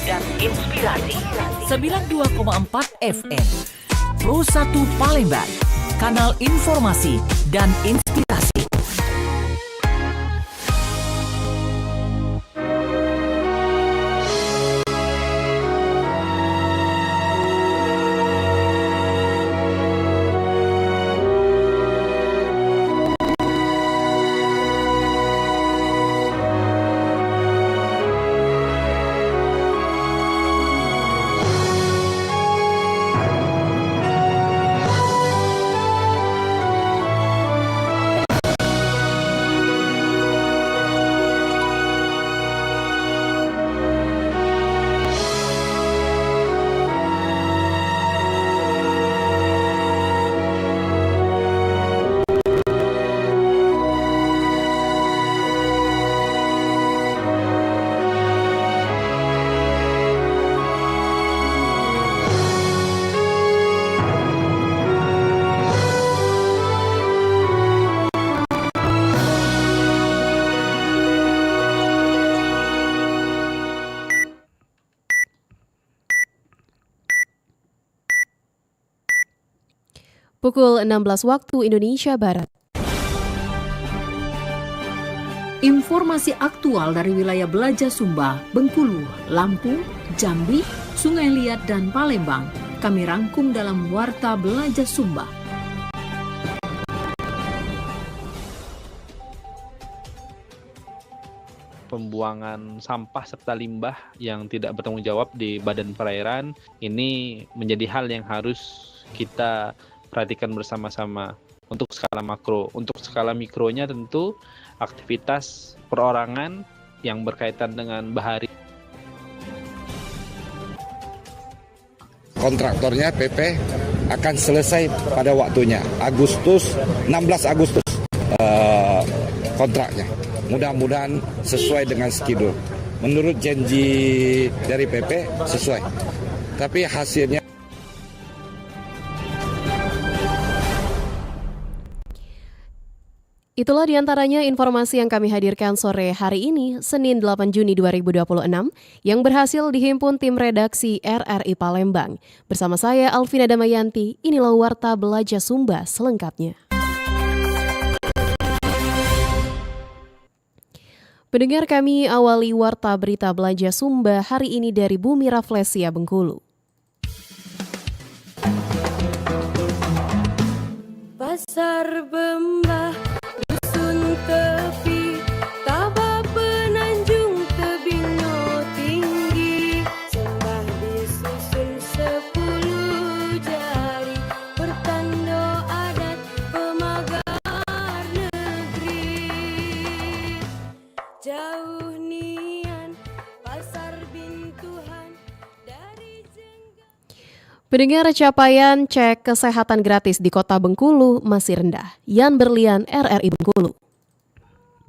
dan inspirasi. 92,4 FM Pro 1 Palembang, kanal informasi dan inspirasi. Pukul 16 waktu Indonesia Barat. Informasi aktual dari wilayah Belaja Sumba, Bengkulu, Lampung, Jambi, Sungai Liat, dan Palembang. Kami rangkum dalam Warta Belaja Sumba. Pembuangan sampah serta limbah yang tidak bertanggung jawab di badan perairan ini menjadi hal yang harus kita perhatikan bersama-sama untuk skala makro. Untuk skala mikronya tentu aktivitas perorangan yang berkaitan dengan bahari. Kontraktornya PP akan selesai pada waktunya, 16 Agustus kontraknya. Mudah-mudahan sesuai dengan schedule. Menurut janji dari PP sesuai. Tapi hasilnya Itulah diantaranya informasi yang kami hadirkan sore hari ini, Senin 8 Juni 2026, yang berhasil dihimpun tim redaksi RRI Palembang. Bersama saya, Alvina Damayanti, inilah Warta Belaja Sumba selengkapnya. Pendengar, kami awali Warta Berita Belaja Sumba hari ini dari Bumi Rafflesia, Bengkulu. Pasar Bembah tepi, Taba Penanjung, Tebingo tinggi, sembah disusun 10 jari, pertanda adat pemagar negeri. Jauh nian, pasar Bintuhan dari Jenggang. Pendengar, capaian cek kesehatan gratis di Kota Bengkulu masih rendah. Yan Berlian, RRI Bengkulu.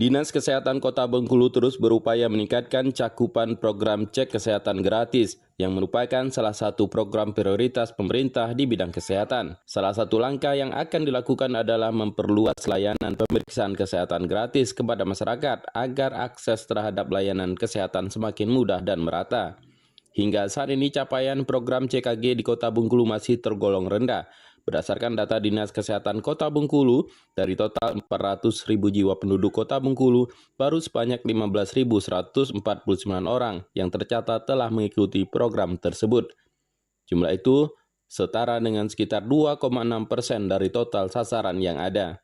Dinas Kesehatan Kota Bengkulu terus berupaya meningkatkan cakupan program cek kesehatan gratis yang merupakan salah satu program prioritas pemerintah di bidang kesehatan. Salah satu langkah yang akan dilakukan adalah memperluas layanan pemeriksaan kesehatan gratis kepada masyarakat agar akses terhadap layanan kesehatan semakin mudah dan merata. Hingga saat ini capaian program CKG di Kota Bengkulu masih tergolong rendah. Berdasarkan data Dinas Kesehatan Kota Bengkulu, dari total 400.000 jiwa penduduk Kota Bengkulu, baru sebanyak 15.149 orang yang tercatat telah mengikuti program tersebut. Jumlah itu setara dengan sekitar 2,6% dari total sasaran yang ada.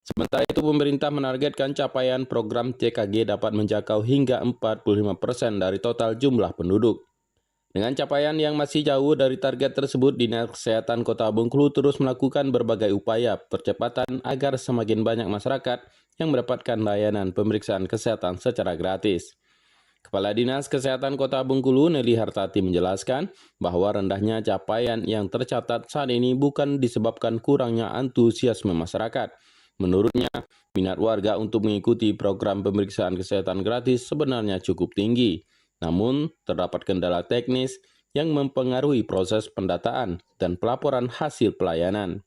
Sementara itu, pemerintah menargetkan capaian program CKG dapat menjangkau hingga 45% dari total jumlah penduduk. Dengan capaian yang masih jauh dari target tersebut, Dinas Kesehatan Kota Bengkulu terus melakukan berbagai upaya percepatan agar semakin banyak masyarakat yang mendapatkan layanan pemeriksaan kesehatan secara gratis. Kepala Dinas Kesehatan Kota Bengkulu, Nelly Hartati, menjelaskan bahwa rendahnya capaian yang tercatat saat ini bukan disebabkan kurangnya antusiasme masyarakat. Menurutnya, minat warga untuk mengikuti program pemeriksaan kesehatan gratis sebenarnya cukup tinggi. Namun, terdapat kendala teknis yang mempengaruhi proses pendataan dan pelaporan hasil pelayanan.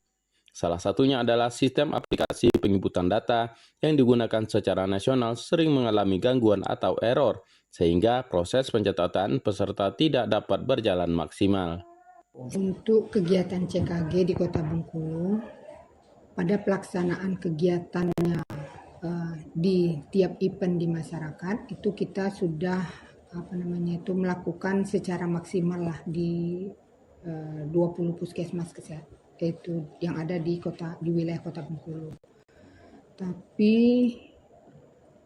Salah satunya adalah sistem aplikasi penginputan data yang digunakan secara nasional sering mengalami gangguan atau error, sehingga proses pencatatan peserta tidak dapat berjalan maksimal. Untuk kegiatan CKG di Kota Bengkulu, pada pelaksanaan kegiatannya di tiap event di masyarakat itu kita sudah melakukan secara maksimal lah di 20 puskesmas kesehatan itu yang ada di wilayah Kota Bengkulu. Tapi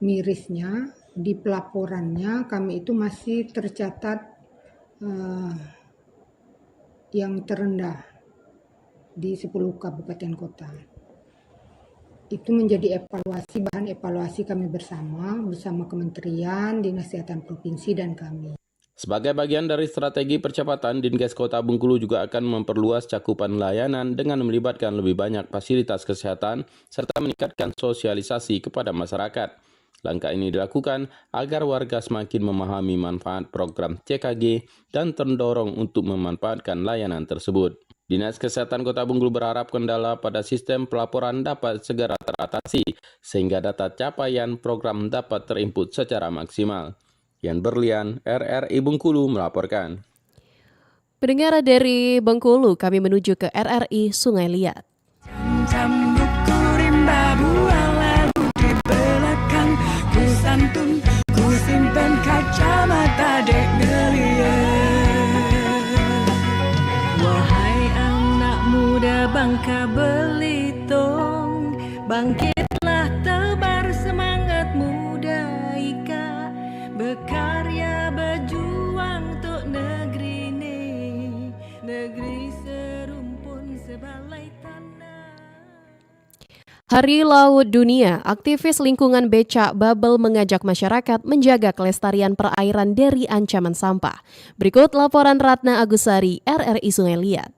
mirisnya di pelaporannya kami itu masih tercatat yang terendah di 10 kabupaten kota. Itu menjadi bahan evaluasi kami bersama kementerian, dinas kesehatan provinsi dan kami. Sebagai bagian dari strategi percepatan, Dinkes Kota Bengkulu juga akan memperluas cakupan layanan dengan melibatkan lebih banyak fasilitas kesehatan serta meningkatkan sosialisasi kepada masyarakat. Langkah ini dilakukan agar warga semakin memahami manfaat program CKG dan terdorong untuk memanfaatkan layanan tersebut. Dinas Kesehatan Kota Bengkulu berharap kendala pada sistem pelaporan dapat segera teratasi sehingga data capaian program dapat terinput secara maksimal. Yan Berlian, RRI Bengkulu melaporkan. Pendengar dari Bengkulu, kami menuju ke RRI Sungai Liat. Wahai anak muda Bangka Belitung, bangkitlah tebar semangat muda ika, berkarya berjuang untuk negeri ini, negeri serumpun sebalai tanah. Hari Laut Dunia, aktivis lingkungan Becak Babel mengajak masyarakat menjaga kelestarian perairan dari ancaman sampah. Berikut laporan Ratna Agusari, RRI Sungai Liat.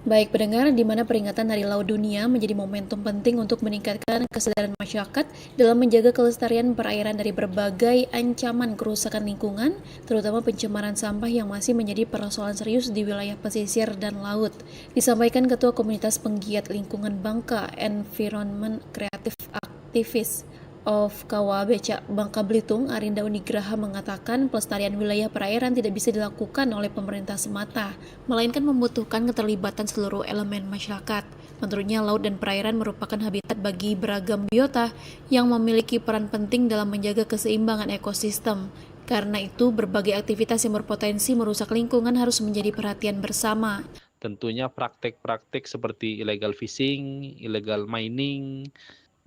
Baik pendengar, di mana peringatan Hari Laut Dunia menjadi momentum penting untuk meningkatkan kesadaran masyarakat dalam menjaga kelestarian perairan dari berbagai ancaman kerusakan lingkungan, terutama pencemaran sampah yang masih menjadi persoalan serius di wilayah pesisir dan laut. Disampaikan Ketua Komunitas Penggiat Lingkungan Bangka Environment Creative Activist of Kawa Becak Bangka Belitung, Arinda Unigraha mengatakan pelestarian wilayah perairan tidak bisa dilakukan oleh pemerintah semata, melainkan membutuhkan keterlibatan seluruh elemen masyarakat. Menurutnya, laut dan perairan merupakan habitat bagi beragam biota yang memiliki peran penting dalam menjaga keseimbangan ekosistem. Karena itu, berbagai aktivitas yang berpotensi merusak lingkungan harus menjadi perhatian bersama. Tentunya praktik-praktik seperti illegal fishing, illegal mining,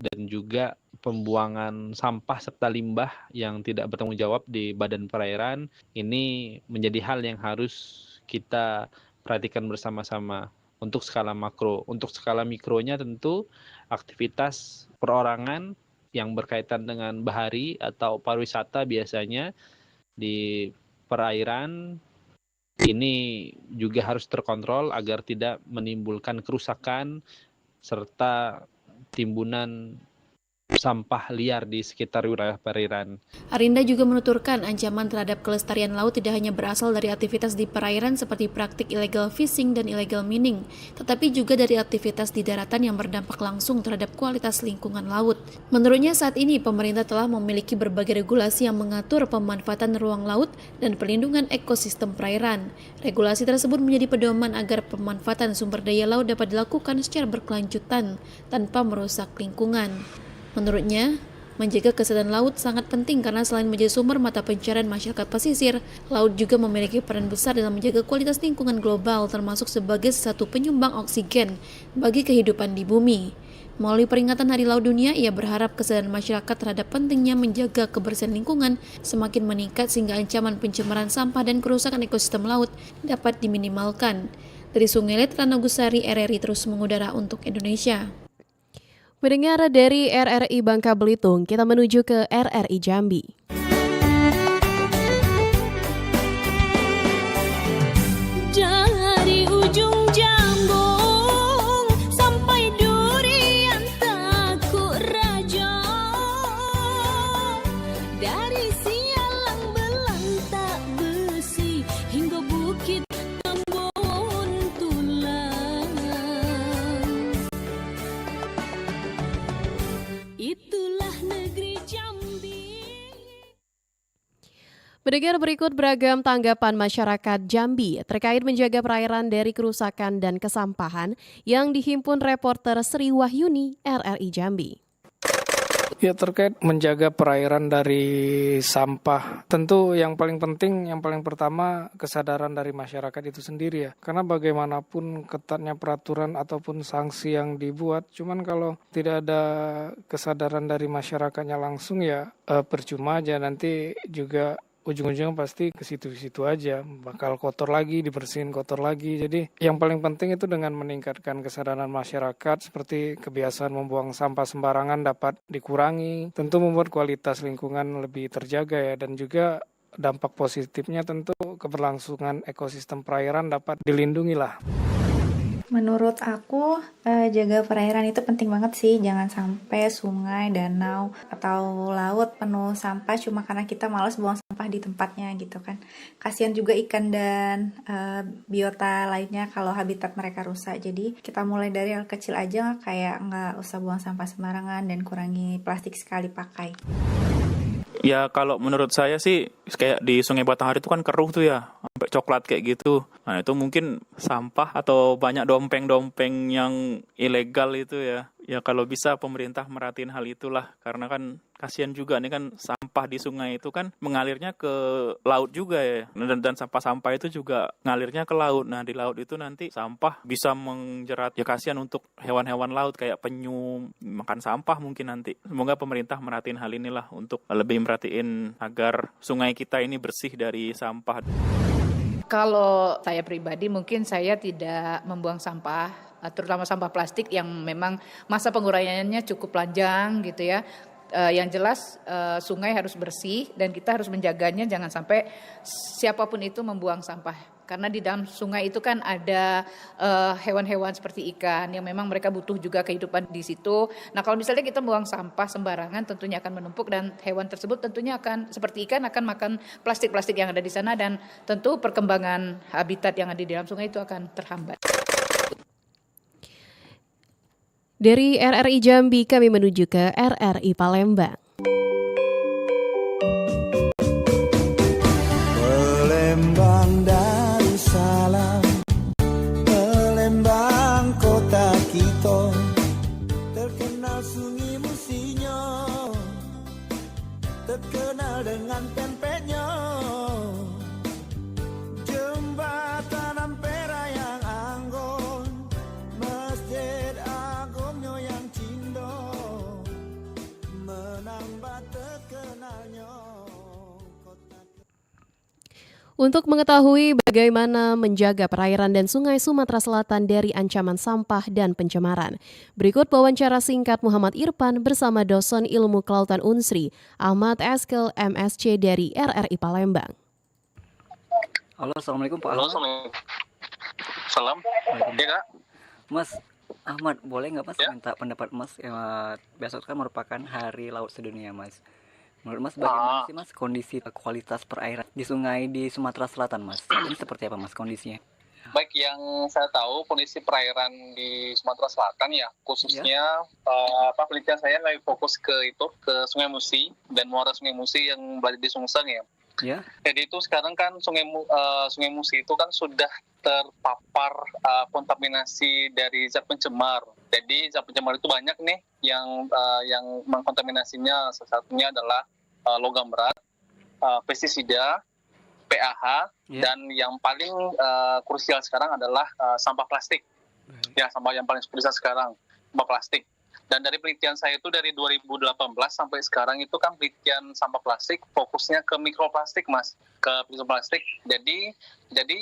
dan juga pembuangan sampah serta limbah yang tidak bertanggung jawab di badan perairan ini menjadi hal yang harus kita perhatikan bersama-sama untuk skala makro. Untuk skala mikronya tentu aktivitas perorangan yang berkaitan dengan bahari atau pariwisata biasanya di perairan ini juga harus terkontrol agar tidak menimbulkan kerusakan serta timbunan sampah liar di sekitar wilayah perairan. Arinda juga menuturkan ancaman terhadap kelestarian laut tidak hanya berasal dari aktivitas di perairan seperti praktik illegal fishing dan illegal mining, tetapi juga dari aktivitas di daratan yang berdampak langsung terhadap kualitas lingkungan laut. Menurutnya saat ini pemerintah telah memiliki berbagai regulasi yang mengatur pemanfaatan ruang laut dan perlindungan ekosistem perairan. Regulasi tersebut menjadi pedoman agar pemanfaatan sumber daya laut dapat dilakukan secara berkelanjutan tanpa merusak lingkungan. Menurutnya, menjaga kesehatan laut sangat penting karena selain menjadi sumber mata pencarian masyarakat pesisir, laut juga memiliki peran besar dalam menjaga kualitas lingkungan global termasuk sebagai satu penyumbang oksigen bagi kehidupan di bumi. Melalui peringatan Hari Laut Dunia, ia berharap kesadaran masyarakat terhadap pentingnya menjaga kebersihan lingkungan semakin meningkat sehingga ancaman pencemaran sampah dan kerusakan ekosistem laut dapat diminimalkan. Dari Sungai Liat, Ratna Agusari, RRI terus mengudara untuk Indonesia. Pendengar dari RRI Bangka Belitung, kita menuju ke RRI Jambi. Dari ujung Jambung sampai Durian Takuk Raja, dari Sialang Belantak Besi hingga Bukit Tambun Tulang. Itulah negeri Jambi. Mendengar berikut beragam tanggapan masyarakat Jambi terkait menjaga perairan dari kerusakan dan kesampahan yang dihimpun reporter Sri Wahyuni RRI Jambi. Ya, terkait menjaga perairan dari sampah, tentu yang paling penting, yang paling pertama kesadaran dari masyarakat itu sendiri ya. Karena bagaimanapun ketatnya peraturan ataupun sanksi yang dibuat, cuman kalau tidak ada kesadaran dari masyarakatnya langsung ya percuma aja, nanti juga ujung-ujungnya pasti ke situ-situ aja, bakal kotor lagi, dibersihin kotor lagi. Jadi yang paling penting itu dengan meningkatkan kesadaran masyarakat seperti kebiasaan membuang sampah sembarangan dapat dikurangi, tentu membuat kualitas lingkungan lebih terjaga ya, dan juga dampak positifnya tentu keberlangsungan ekosistem perairan dapat dilindungi lah. Menurut aku, jaga perairan itu penting banget sih. Jangan sampai sungai, danau, atau laut penuh sampah cuma karena kita malas buang sampah di tempatnya gitu kan. Kasihan juga ikan dan biota lainnya kalau habitat mereka rusak. Jadi kita mulai dari hal kecil aja, kayak nggak usah buang sampah sembarangan dan kurangi plastik sekali pakai. Ya kalau menurut saya sih kayak di Sungai Batanghari itu kan keruh tuh ya, sampai coklat kayak gitu. Nah itu mungkin sampah atau banyak dompeng-dompeng yang ilegal itu ya. Ya kalau bisa pemerintah merhatiin hal itulah, karena kan kasihan juga nih kan sampah di sungai itu kan mengalirnya ke laut juga ya. Dan sampah-sampah itu juga ngalirnya ke laut. Nah di laut itu nanti sampah bisa menjerat, ya kasihan untuk hewan-hewan laut kayak penyu, makan sampah mungkin nanti. Semoga pemerintah merhatiin hal inilah untuk lebih merhatiin agar sungai kita ini bersih dari sampah. Kalau saya pribadi mungkin saya tidak membuang sampah, terutama sampah plastik yang memang masa penguraiannya cukup panjang gitu ya. Yang jelas sungai harus bersih dan kita harus menjaganya, jangan sampai siapapun itu membuang sampah. Karena di dalam sungai itu kan ada hewan-hewan seperti ikan yang memang mereka butuh juga kehidupan di situ. Nah kalau misalnya kita buang sampah sembarangan tentunya akan menumpuk dan hewan tersebut tentunya akan seperti ikan akan makan plastik-plastik yang ada di sana dan tentu perkembangan habitat yang ada di dalam sungai itu akan terhambat. Dari RRI Jambi kami menuju ke RRI Palembang. Palembang Darussalam, Palembang kota kita, terkenal sungai Musinyo, terkenal dengan pempeknya, jembatan Ampera yang anggun, masjid agungnya yang cindo, menambah terkenalnya. Untuk mengetahui bagaimana menjaga perairan dan sungai Sumatera Selatan dari ancaman sampah dan pencemaran, berikut wawancara singkat Muhammad Irfan bersama dosen ilmu kelautan Unsri, Ahmad Eskel MSc dari RRI Palembang. Halo, Assalamualaikum Pak Ahmad. Halo, Salam. Ya Kak? Mas Ahmad, boleh nggak Mas minta pendapat Mas? Besok kan merupakan Hari Laut Sedunia Mas. Menurut Mas bagaimana sih Mas kondisi kualitas perairan di sungai di Sumatera Selatan Mas? Ini seperti apa Mas kondisinya? Baik, yang saya tahu kondisi perairan di Sumatera Selatan ya, khususnya penelitian saya lagi fokus ke Sungai Musi dan muara Sungai Musi yang berada di Sungsang ya. Ya. Jadi itu sekarang kan Sungai Musi itu kan sudah terpapar kontaminasi dari zat pencemar. Jadi zat pencemar itu banyak nih yang mengkontaminasinya. Salah satunya adalah logam berat, pestisida, PAH, dan yang paling krusial sekarang adalah sampah plastik. Ya, sampah yang paling krusial sekarang, sampah plastik. Dan dari penelitian saya itu dari 2018 sampai sekarang itu kan penelitian sampah plastik fokusnya ke mikroplastik Mas, ke mikroplastik. Jadi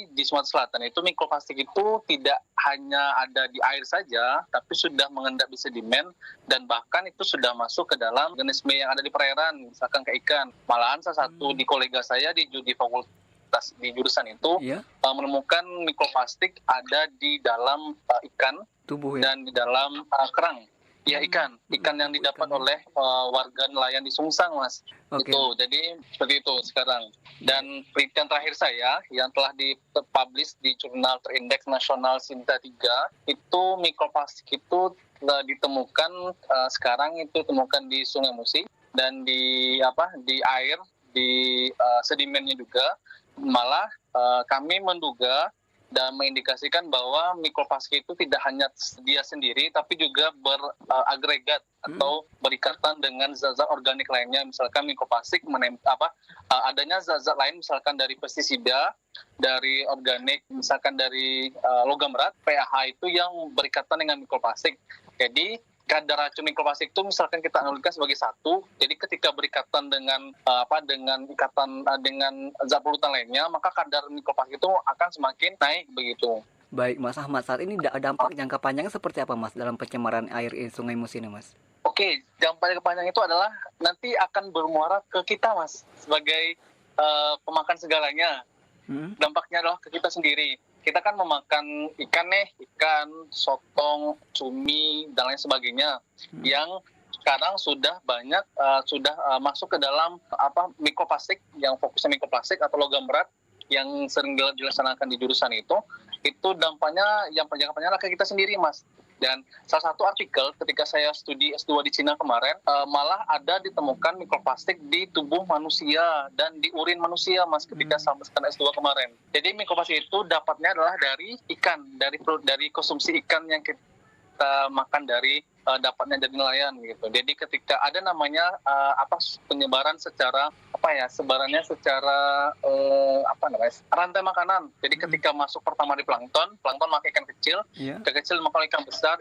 di Sumatera Selatan itu mikroplastik itu tidak hanya ada di air saja, tapi sudah mengendap di sedimen dan bahkan itu sudah masuk ke dalam organisme yang ada di perairan, misalkan ke ikan. Malahan salah satu di kolega saya di fakultas di jurusan itu menemukan mikroplastik ada di dalam ikan tubuh dan di dalam kerang. Ya, ikan yang didapat oleh warga nelayan di Sungsang Mas. Itu jadi seperti itu sekarang. Dan penelitian terakhir saya yang telah dipublish di jurnal terindeks nasional Sinta 3 itu mikroplastik itu ditemukan sekarang itu ditemukan di Sungai Musi dan di air di sedimennya juga. Malah kami menduga dan mengindikasikan bahwa mikroplastik itu tidak hanya dia sendiri, tapi juga beragregat atau berikatan dengan zat-zat organik lainnya. Misalkan mikroplastik adanya zat-zat lain, misalkan dari pestisida, dari organik, misalkan dari logam berat, PAH itu yang berikatan dengan mikroplastik. Jadi kadar racun mikroplastik itu misalkan kita analogikan sebagai satu, jadi ketika berikatan dengan dengan zat polutan lainnya, maka kadar mikroplastik itu akan semakin naik begitu. Baik Mas Ahmad, saat ini dampak jangka panjangnya seperti apa Mas dalam pencemaran air Sungai Musi ini Mas? Oke, dampak jangka panjang itu adalah nanti akan bermuara ke kita Mas, sebagai pemakan segalanya. Dampaknya adalah ke kita sendiri. Kita kan memakan ikan, sotong, cumi, dan lain sebagainya, yang sekarang sudah banyak masuk ke dalam mikroplastik, yang fokusnya mikroplastik atau logam berat yang sering dilaksanakan di jurusan itu dampaknya yang jangka panjang adalah ke kita sendiri Mas. Dan salah satu artikel ketika saya studi S2 di Cina kemarin, malah ada ditemukan mikroplastik di tubuh manusia dan di urin manusia Mas ketika sampai S2 kemarin. Jadi mikroplastik itu dapatnya adalah dari ikan, dari konsumsi ikan yang kita makan, dari dapatnya dari nelayan gitu. Jadi ketika ada namanya penyebaran secara sebarannya secara rantai makanan. Jadi ketika masuk pertama di plankton makan ikan kecil, ikan kecil makan ikan besar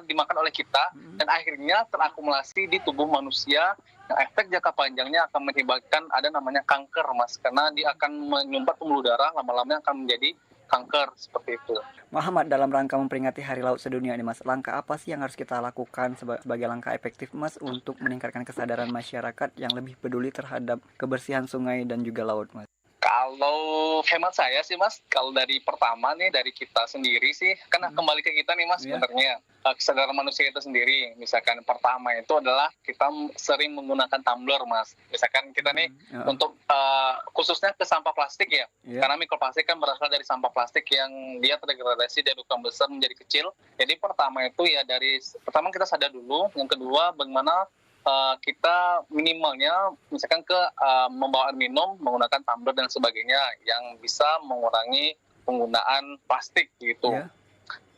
dimakan oleh kita, dan akhirnya terakumulasi di tubuh manusia. Yang efek jangka panjangnya akan mengakibatkan ada namanya kanker Mas, karena dia akan menyumbat pembuluh darah, lama-lama akan menjadi kanker seperti itu. Muhammad, dalam rangka memperingati Hari Laut Sedunia ini Mas, langkah apa sih yang harus kita lakukan sebagai langkah efektif Mas untuk meningkatkan kesadaran masyarakat yang lebih peduli terhadap kebersihan sungai dan juga laut Mas? Kalau hemat saya sih Mas, kalau dari pertama nih dari kita sendiri sih, kan kembali ke kita nih Mas sebenarnya. Kesadaran manusia kita sendiri. Misalkan pertama itu adalah kita sering menggunakan tumbler Mas. Misalkan kita nih untuk khususnya ke sampah plastik ya. Karena mikroplastik kan berasal dari sampah plastik yang dia terdegradasi dari ukuran besar menjadi kecil. Jadi pertama itu ya pertama kita sadar dulu. Yang kedua bagaimana kita minimalnya misalkan membawa air minum menggunakan tumbler dan sebagainya yang bisa mengurangi penggunaan plastik gitu.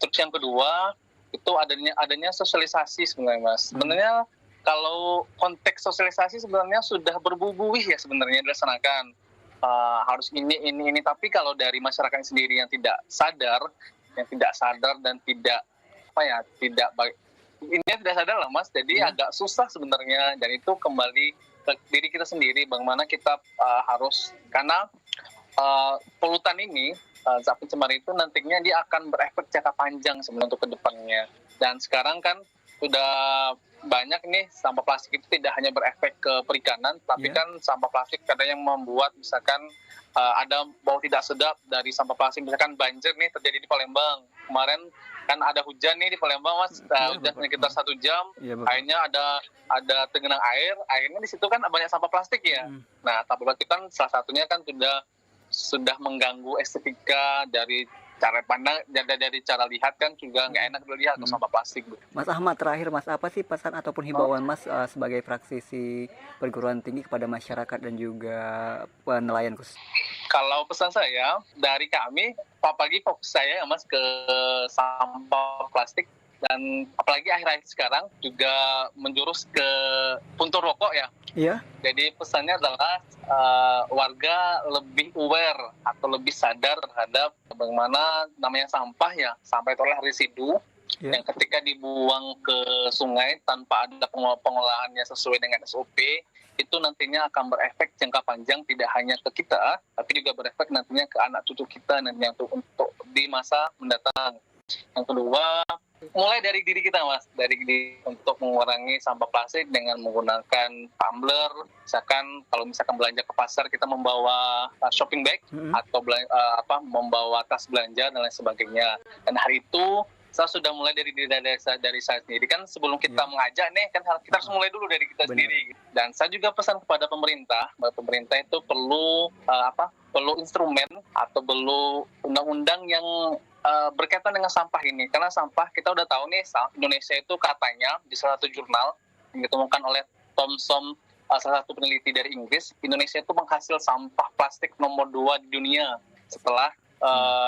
Terus yang kedua itu adanya sosialisasi sebenarnya Mas. Sebenarnya kalau konteks sosialisasi sebenarnya sudah berbubuih ya sebenarnya dilaksanakan. Harus ini, tapi kalau dari masyarakat sendiri yang tidak sadar dan tidak sadar lah Mas, jadi agak susah sebenarnya, dan itu kembali ke diri kita sendiri bagaimana kita harus, karena polutan ini zat pencemar itu nantinya dia akan berefek jangka panjang sebenarnya untuk kedepannya. Dan sekarang kan sudah banyak nih sampah plastik itu tidak hanya berefek ke perikanan, tapi kan sampah plastik kadang yang membuat misalkan ada bau tidak sedap dari sampah plastik. Misalkan banjir nih terjadi di Palembang kemarin, kan ada hujan nih di Palembang Mas, hujan sekitar 1 jam, akhirnya ada tergenang airnya di situ kan banyak sampah plastik ya. Nah, sampah plastik kan salah satunya kan sudah mengganggu estetika dari cara pandang, dari cara lihat kan juga nggak enak dilihat ke sampah plastik. Mas Ahmad, terakhir Mas, apa sih pesan ataupun himbauan Mas sebagai praktisi perguruan tinggi kepada masyarakat dan juga nelayan khusus? Kalau pesan saya dari kami, apalagi fokus saya ya Mas ke sampah plastik, dan apalagi akhir-akhir sekarang juga menjurus ke puntur rokok ya. Iya. Jadi pesannya adalah warga lebih aware atau lebih sadar terhadap bagaimana namanya sampah ya. Sampah itu adalah residu yang ketika dibuang ke sungai tanpa ada pengolahannya sesuai dengan SOP, itu nantinya akan berefek jangka panjang tidak hanya ke kita, tapi juga berefek nantinya ke anak cucu kita nantinya untuk di masa mendatang. Yang kedua, mulai dari diri kita Mas, untuk mengurangi sampah plastik dengan menggunakan tumbler. Kalau misalkan belanja ke pasar kita membawa shopping bag atau membawa tas belanja dan lain sebagainya. Dan hari itu saya sudah mulai dari saya sendiri kan, sebelum kita mengajak nih kan kita harus mulai dulu dari kita sendiri. Dan saya juga pesan kepada pemerintah bahwa pemerintah itu perlu instrumen atau perlu undang-undang yang berkaitan dengan sampah ini, karena sampah kita udah tahu nih Indonesia itu katanya di salah satu jurnal yang ditemukan oleh Thomson salah satu peneliti dari Inggris, Indonesia itu penghasil sampah plastik nomor 2 di dunia setelah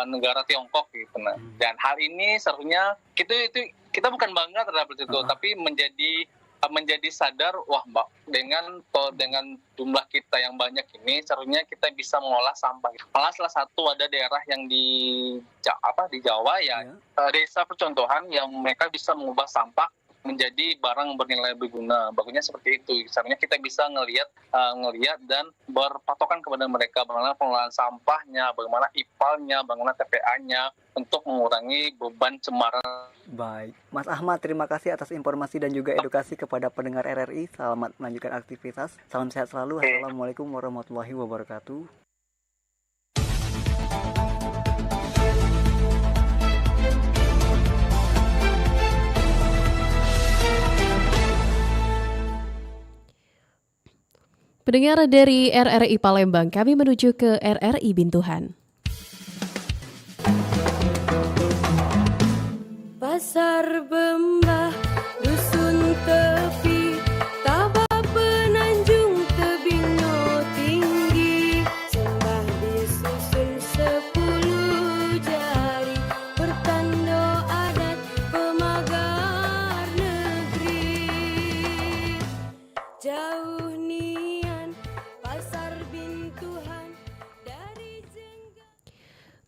negara Tiongkok gitu. Nah, dan hal ini seharusnya kita bukan bangga terhadap itu, tapi menjadi sadar, wah Mbak, dengan jumlah kita yang banyak ini seharusnya kita bisa mengolah sampah. Malah salah satu ada daerah yang di Jawa ya, desa percontohan yang mereka bisa mengubah sampah menjadi barang bernilai berguna. Bagusnya seperti itu. Sebenarnya kita bisa ngelihat dan berpatokan kepada mereka bagaimana pengelolaan sampahnya, bagaimana IPAL-nya, bagaimana TPA-nya untuk mengurangi beban cemar. Baik, Mas Ahmad, terima kasih atas informasi dan juga edukasi kepada pendengar RRI. Selamat melanjutkan aktivitas. Salam sehat selalu. Assalamualaikum warahmatullahi wabarakatuh. Pendengar dari RRI Palembang, kami menuju ke RRI Bintuhan. Pasar Bembah, dusun tepi, Tabah Penanjung, Tebingo tinggi, sembah disusun 10 jari, pertanda adat pemagar negeri. Jauh nian Pasar Bintuhan dari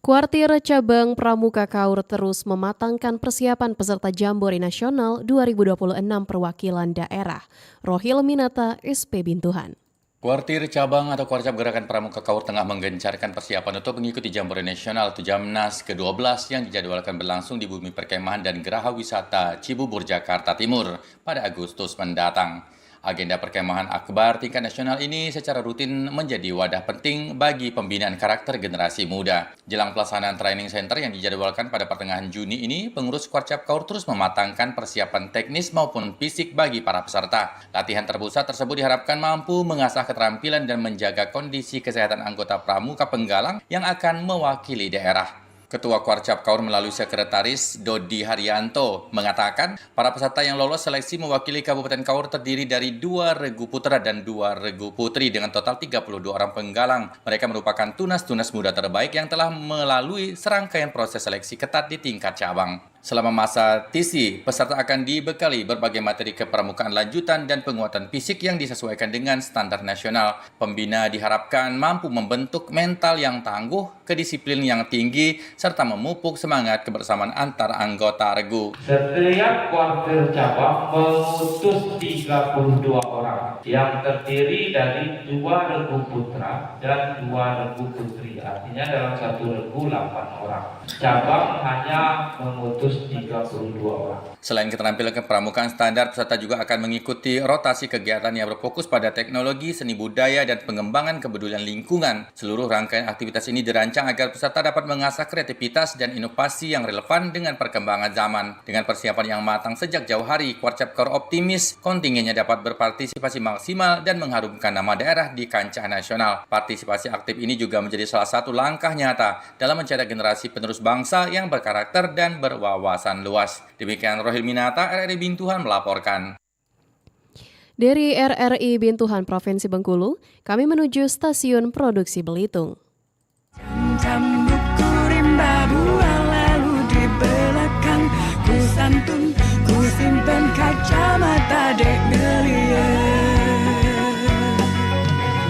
Kuartir Cabang Pramuka Kaur terus mematangkan persiapan peserta Jambore Nasional 2026 perwakilan daerah. Rohil Minata, SP Bintuhan. Kuartir Cabang atau Kuarcap Gerakan Pramuka Kaur tengah menggencarkan persiapan untuk mengikuti Jambore Nasional atau Jamnas ke-12 yang dijadwalkan berlangsung di Bumi Perkemahan dan Geraha Wisata Cibubur, Jakarta Timur pada Agustus mendatang. Agenda perkemahan akbar tingkat nasional ini secara rutin menjadi wadah penting bagi pembinaan karakter generasi muda. Jelang pelaksanaan training center yang dijadwalkan pada pertengahan Juni ini, pengurus Kuarcap Kaur terus mematangkan persiapan teknis maupun fisik bagi para peserta. Latihan terpusat tersebut diharapkan mampu mengasah keterampilan dan menjaga kondisi kesehatan anggota pramuka penggalang yang akan mewakili daerah. Ketua Kuarcap Kaur melalui Sekretaris Dodi Haryanto mengatakan para peserta yang lolos seleksi mewakili Kabupaten Kaur terdiri dari 2 regu putra dan 2 regu putri dengan total 32 orang penggalang. Mereka merupakan tunas-tunas muda terbaik yang telah melalui serangkaian proses seleksi ketat di tingkat cabang. Selama masa TC, peserta akan dibekali berbagai materi kepramukaan lanjutan dan penguatan fisik yang disesuaikan dengan standar nasional. Pembina diharapkan mampu membentuk mental yang tangguh, kedisiplin yang tinggi, serta memupuk semangat kebersamaan antar anggota regu. Setiap kuartir cabang mengutus 32 orang yang terdiri dari 2 regu putra dan 2 regu putri. Artinya dalam satu regu 8 orang. Cabang hanya mengutus 32 orang. Selain keterampilan kepramukaan standar, peserta juga akan mengikuti rotasi kegiatan yang berfokus pada teknologi, seni budaya, dan pengembangan kepedulian lingkungan. Seluruh rangkaian aktivitas ini dirancang agar peserta dapat mengasah kreativitas dan inovasi yang relevan dengan perkembangan zaman. Dengan persiapan yang matang sejak jauh hari, Kuarcap Kaur optimis kontingennya dapat berpartisipasi maksimal dan mengharumkan nama daerah di kancah nasional. Partisipasi aktif ini juga menjadi salah satu langkah nyata dalam mencetak generasi penerus bangsa yang berkarakter dan berwawasan luas. Demikian Rohil Minata, RRI Bintuhan melaporkan. Dari RRI Bintuhan Provinsi Bengkulu, kami menuju stasiun produksi Belitung. Jam buku rimba buah lalu di belakang, ku santun, ku simpen kacamata dek ngeliat.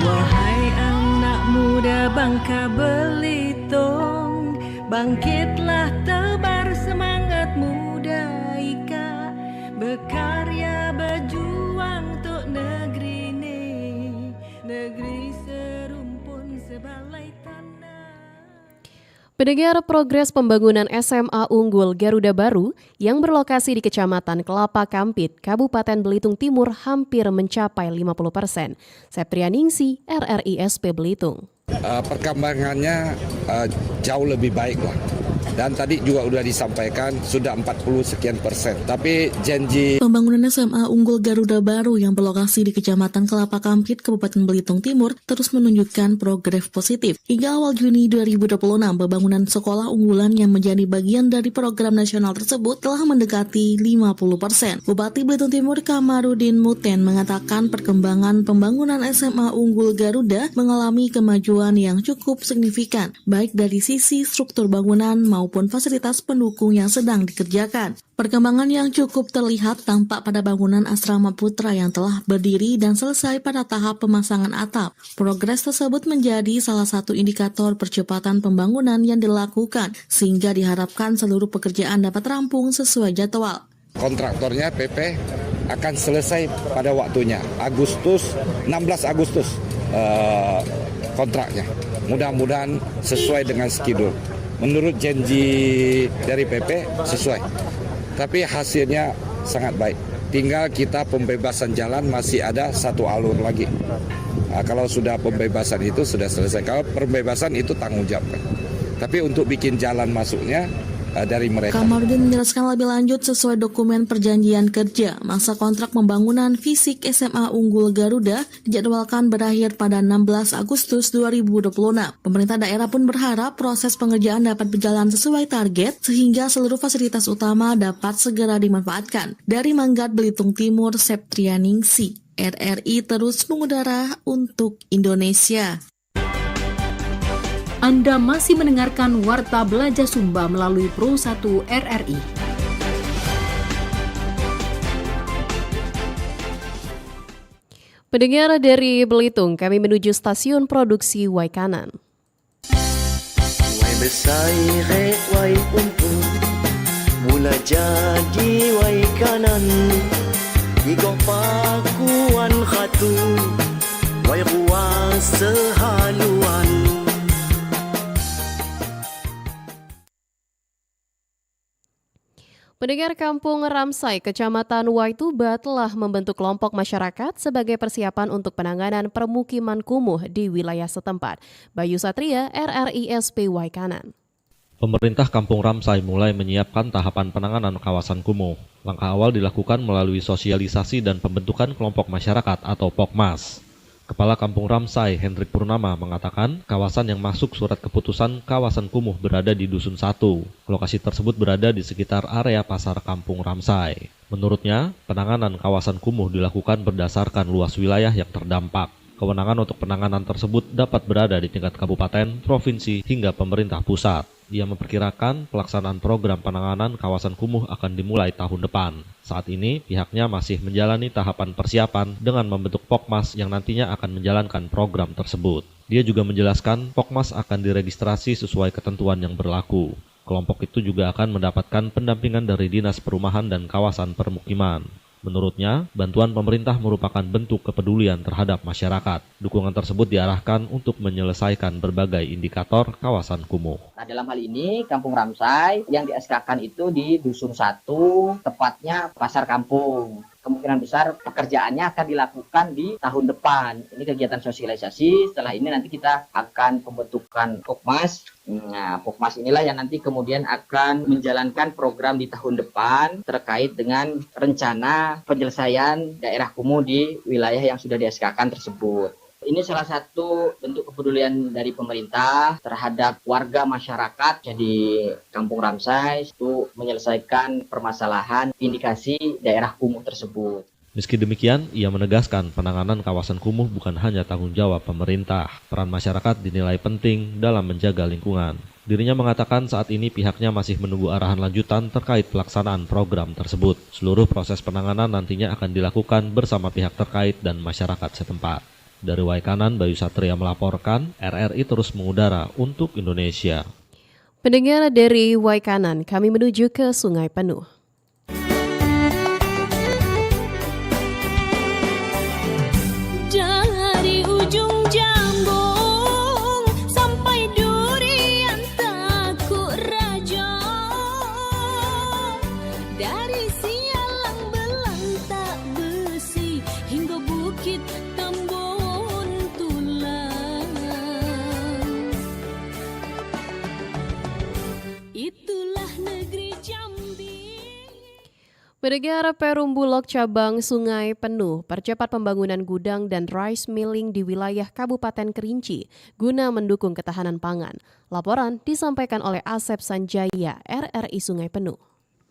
Wahai anak muda Bangka Belitung, bangkitlah tebar semangat muda ika, berkarya berjuang untuk negeri ini, negeri serumpun sebalai tanah. Pendengar, progres pembangunan SMA Unggul Garuda Baru yang berlokasi di Kecamatan Kelapa Kampit, Kabupaten Belitung Timur hampir mencapai 50%. Septrianingsi, RRI SP Belitung. Perkembangannya jauh lebih baik lah. Dan tadi juga sudah disampaikan sudah 40 sekian persen. Tapi janji pembangunan SMA Unggul Garuda baru yang berlokasi di Kecamatan Kelapa Kampit, Kabupaten Belitung Timur terus menunjukkan progres positif. Hingga awal Juni 2026, pembangunan sekolah unggulan yang menjadi bagian dari program nasional tersebut telah mendekati 50%. Bupati Belitung Timur Kamarudin Muten mengatakan perkembangan pembangunan SMA Unggul Garuda mengalami kemajuan yang cukup signifikan, baik dari sisi struktur bangunan maupun fasilitas pendukung yang sedang dikerjakan. Perkembangan yang cukup terlihat tampak pada bangunan asrama putra yang telah berdiri dan selesai pada tahap pemasangan atap. Progres tersebut menjadi salah satu indikator percepatan pembangunan yang dilakukan, sehingga diharapkan seluruh pekerjaan dapat rampung sesuai jadwal. Kontraktornya PP akan selesai pada waktunya, 16 Agustus kontraknya. Mudah-mudahan sesuai dengan schedule. Menurut janji dari PP sesuai. Tapi hasilnya sangat baik. Tinggal kita pembebasan jalan masih ada satu alur lagi. Kalau sudah pembebasan itu sudah selesai. Kalau pembebasan itu tanggung jawab. Tapi untuk bikin jalan masuknya dari mereka. Kamarudin menjelaskan lebih lanjut sesuai dokumen perjanjian kerja, masa kontrak pembangunan fisik SMA Unggul Garuda dijadwalkan berakhir pada 16 Agustus 2026. Pemerintah daerah pun berharap proses pengerjaan dapat berjalan sesuai target sehingga seluruh fasilitas utama dapat segera dimanfaatkan. Dari Manggat, Belitung Timur, Septrianingsi, RRI terus mengudara untuk Indonesia. Anda masih mendengarkan Warta Belaja Sumba melalui Pro 1 RRI. Pendengar dari Belitung, kami menuju stasiun produksi Waikanan. Wai besai wai umpun, mula jadi Waikanan, igo pakuan khatu, wai ruang sehaluan. Pendengar Kampung Ramsai, Kecamatan Waituba telah membentuk kelompok masyarakat sebagai persiapan untuk penanganan permukiman kumuh di wilayah setempat. Bayu Satria, RRI SP Waikanan. Pemerintah Kampung Ramsai mulai menyiapkan tahapan penanganan kawasan kumuh. Langkah awal dilakukan melalui sosialisasi dan pembentukan kelompok masyarakat atau Pokmas. Kepala Kampung Ramsai, Hendrik Purnama, mengatakan kawasan yang masuk surat keputusan kawasan kumuh berada di Dusun 1. Lokasi tersebut berada di sekitar area pasar Kampung Ramsai. Menurutnya, penanganan kawasan kumuh dilakukan berdasarkan luas wilayah yang terdampak. Kewenangan untuk penanganan tersebut dapat berada di tingkat kabupaten, provinsi, hingga pemerintah pusat. Dia memperkirakan pelaksanaan program penanganan kawasan kumuh akan dimulai tahun depan. Saat ini, pihaknya masih menjalani tahapan persiapan dengan membentuk Pokmas yang nantinya akan menjalankan program tersebut. Dia juga menjelaskan Pokmas akan diregistrasi sesuai ketentuan yang berlaku. Kelompok itu juga akan mendapatkan pendampingan dari Dinas Perumahan dan Kawasan Permukiman. Menurutnya, bantuan pemerintah merupakan bentuk kepedulian terhadap masyarakat. Dukungan tersebut diarahkan untuk menyelesaikan berbagai indikator kawasan kumuh. Nah, dalam hal ini, Kampung Ramsai yang di-SK-kan itu di Dusun 1, tepatnya Pasar Kampung. Kemungkinan besar pekerjaannya akan dilakukan di tahun depan. Ini kegiatan sosialisasi, setelah ini nanti kita akan pembentukan Pokmas. Nah, Pokmas inilah yang nanti kemudian akan menjalankan program di tahun depan terkait dengan rencana penyelesaian daerah kumuh di wilayah yang sudah di-SK-kan tersebut. Ini salah satu bentuk kepedulian dari pemerintah terhadap warga masyarakat di Kampung Ramsai untuk menyelesaikan permasalahan indikasi daerah kumuh tersebut. Meski demikian, ia menegaskan penanganan kawasan kumuh bukan hanya tanggung jawab pemerintah. Peran masyarakat dinilai penting dalam menjaga lingkungan. Dirinya mengatakan saat ini pihaknya masih menunggu arahan lanjutan terkait pelaksanaan program tersebut. Seluruh proses penanganan nantinya akan dilakukan bersama pihak terkait dan masyarakat setempat. Dari Waikanan, Bayu Satria melaporkan, RRI terus mengudara untuk Indonesia. Pendengar dari Waikanan, kami menuju ke Sungai Penuh. Dari ujung Jambung sampai Durian Takuk Raja, dari Sialang Belantak Besi hingga Bukit Tambun Tulang. Itu Pendengar, Perum Bulog cabang Sungai penuh percepat pembangunan gudang dan rice milling di wilayah Kabupaten Kerinci guna mendukung ketahanan pangan. Laporan disampaikan oleh Asep Sanjaya, RRI Sungai Penuh.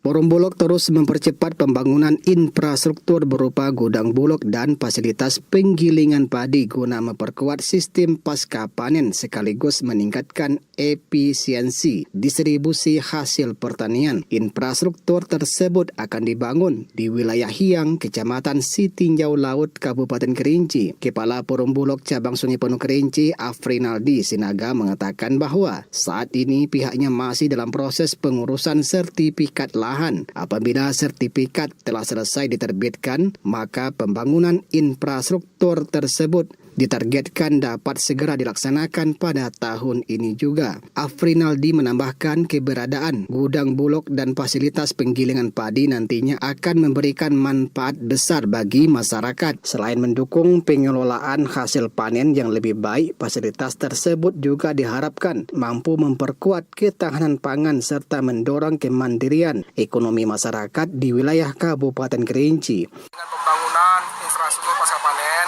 Perum Bulog terus mempercepat pembangunan infrastruktur berupa gudang bulog dan fasilitas penggilingan padi guna memperkuat sistem pasca panen sekaligus meningkatkan efisiensi distribusi hasil pertanian. Infrastruktur tersebut akan dibangun di wilayah Hiang, Kecamatan Sitinjau Laut, Kabupaten Kerinci. Kepala Perum Bulog cabang Sungai Penuh Kerinci, Afrinaldi Sinaga, mengatakan bahwa saat ini pihaknya masih dalam proses pengurusan sertifikat lahan. Apabila sertifikat telah selesai diterbitkan, maka pembangunan infrastruktur tersebut ditargetkan dapat segera dilaksanakan pada tahun ini juga. Afrinaldi menambahkan keberadaan gudang bulog dan fasilitas penggilingan padi nantinya akan memberikan manfaat besar bagi masyarakat. Selain mendukung pengelolaan hasil panen yang lebih baik, fasilitas tersebut juga diharapkan mampu memperkuat ketahanan pangan serta mendorong kemandirian ekonomi masyarakat di wilayah Kabupaten Kerinci. Dengan pembangunan infrastruktur pasca panen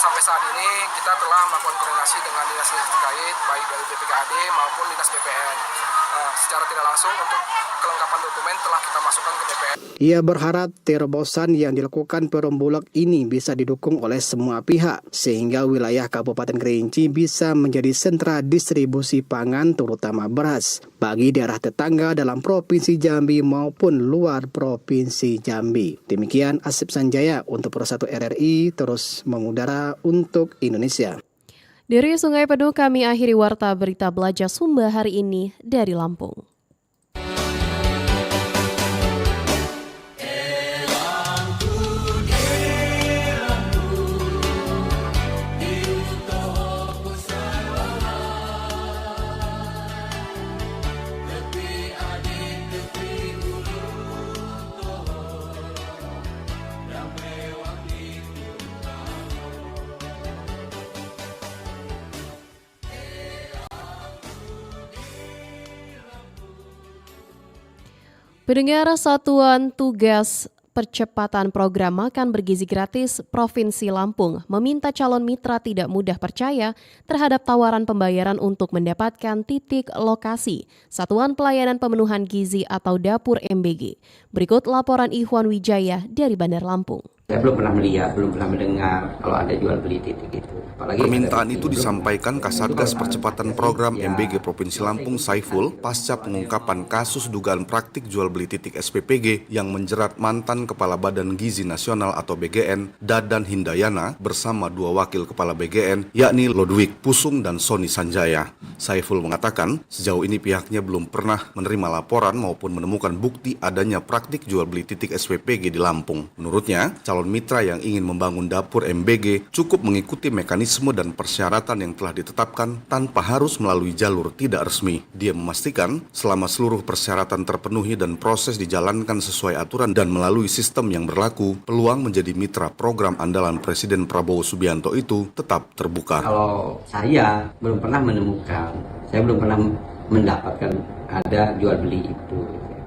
sampai saat ini kita telah melakukan koordinasi dengan dinas terkait baik dari BPKAD maupun dinas BPN. Secara tidak langsung untuk kelengkapan dokumen telah kita masukkan ke BPN. Ia berharap terobosan yang dilakukan Perum Bulog ini bisa didukung oleh semua pihak sehingga wilayah Kabupaten Kerinci bisa menjadi sentra distribusi pangan terutama beras bagi daerah tetangga dalam Provinsi Jambi maupun luar Provinsi Jambi. Demikian Asep Sanjaya untuk Persatu RRI terus mengudara untuk Indonesia. Dari Sungai Penuh kami akhiri warta berita Belajar Sumba hari ini dari Lampung. Pendengar, Satuan Tugas Percepatan Program Makan Bergizi Gratis Provinsi Lampung meminta calon mitra tidak mudah percaya terhadap tawaran pembayaran untuk mendapatkan titik lokasi Satuan Pelayanan Pemenuhan Gizi atau Dapur MBG. Berikut laporan Ikhwan Wijaya dari Bandar Lampung. Saya belum pernah melihat, belum pernah mendengar kalau ada jual beli titik itu. Permintaan itu disampaikan Kasatgas Percepatan Program MBG Provinsi Lampung Saiful pasca pengungkapan kasus dugaan praktik jual beli titik SPPG yang menjerat mantan Kepala Badan Gizi Nasional atau BGN Dadan Hindayana bersama dua wakil Kepala BGN yakni Lodwig Pusung dan Sony Sanjaya. Saiful mengatakan sejauh ini pihaknya belum pernah menerima laporan maupun menemukan bukti adanya praktik jual beli titik SPPG di Lampung. Menurutnya, calon mitra yang ingin membangun dapur MBG cukup mengikuti mekanisme dan persyaratan yang telah ditetapkan tanpa harus melalui jalur tidak resmi. Dia memastikan selama seluruh persyaratan terpenuhi dan proses dijalankan sesuai aturan dan melalui sistem yang berlaku, peluang menjadi mitra program andalan Presiden Prabowo Subianto itu tetap terbuka. Kalau saya belum pernah menemukan, saya belum pernah mendapatkan ada jual beli itu.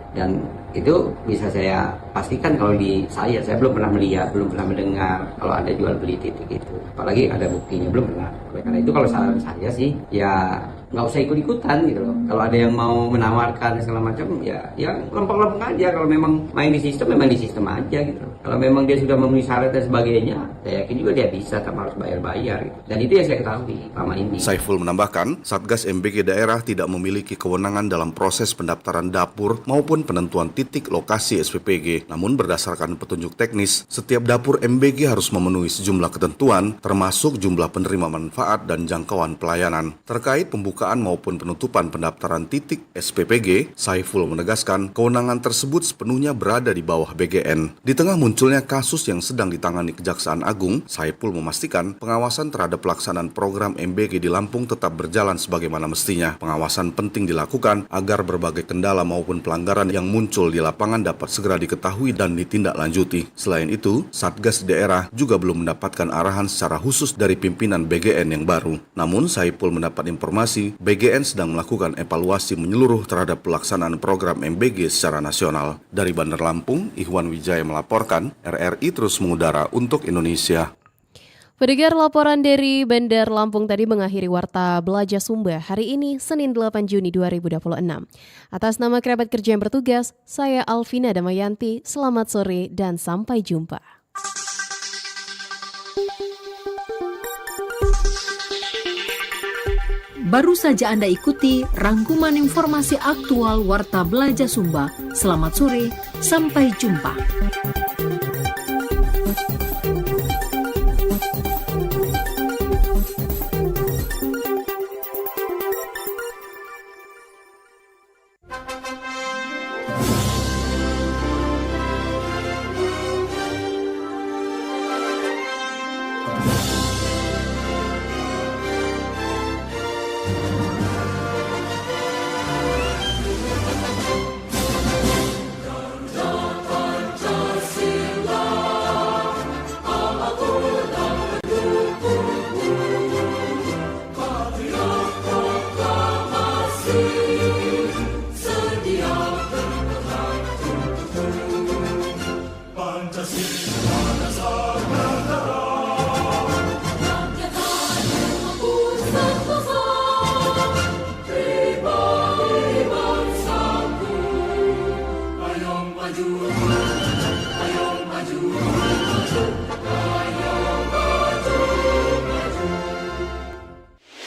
Dan itu bisa saya pastikan kalau di saya belum pernah melihat, belum pernah mendengar kalau ada jual beli titik itu. Apalagi ada buktinya, belum pernah. Oleh karena itu kalau saran saya sih, ya nggak usah ikut-ikutan gitu loh. Kalau ada yang mau menawarkan segala macam, ya lempeng-lempeng aja. Kalau memang main di sistem, memang di sistem aja gitu loh. Kalau memang dia sudah memenuhi syarat dan sebagainya, saya yakin juga dia bisa, tanpa harus bayar-bayar gitu. Dan itu yang saya ketahui selama ini. Saiful menambahkan, Satgas MBG daerah tidak memiliki kewenangan dalam proses pendaftaran dapur maupun penentuan titik lokasi SPPG. Namun berdasarkan petunjuk teknis, setiap dapur MBG harus memenuhi sejumlah ketentuan, termasuk jumlah penerima manfaat dan jangkauan pelayanan. Terkait pembukaan maupun penutupan pendaftaran titik SPPG, Saiful menegaskan kewenangan tersebut sepenuhnya berada di bawah BGN. Di tengah munculnya kasus yang sedang ditangani Kejaksaan Agung, Saiful memastikan pengawasan terhadap pelaksanaan program MBG di Lampung tetap berjalan sebagaimana mestinya. Pengawasan penting dilakukan agar berbagai kendala maupun pelanggaran yang muncul di lapangan dapat segera diketahui dan ditindaklanjuti. Selain itu, Satgas daerah juga belum mendapatkan arahan secara khusus dari pimpinan BGN yang baru. Namun, Saiful mendapat informasi ini, BGN sedang melakukan evaluasi menyeluruh terhadap pelaksanaan program MBG secara nasional. Dari Bandar Lampung, Ikhwan Wijaya melaporkan, RRI terus mengudara untuk Indonesia. Pendengar, laporan dari Bandar Lampung tadi mengakhiri Warta Belaja Sumba hari ini, Senin 8 Juni 2026. Atas nama kerabat kerja yang bertugas, saya Alvina Damayanti, selamat sore dan sampai jumpa. Baru saja Anda ikuti rangkuman informasi aktual Warta Belaja Sumba. Selamat sore, sampai jumpa.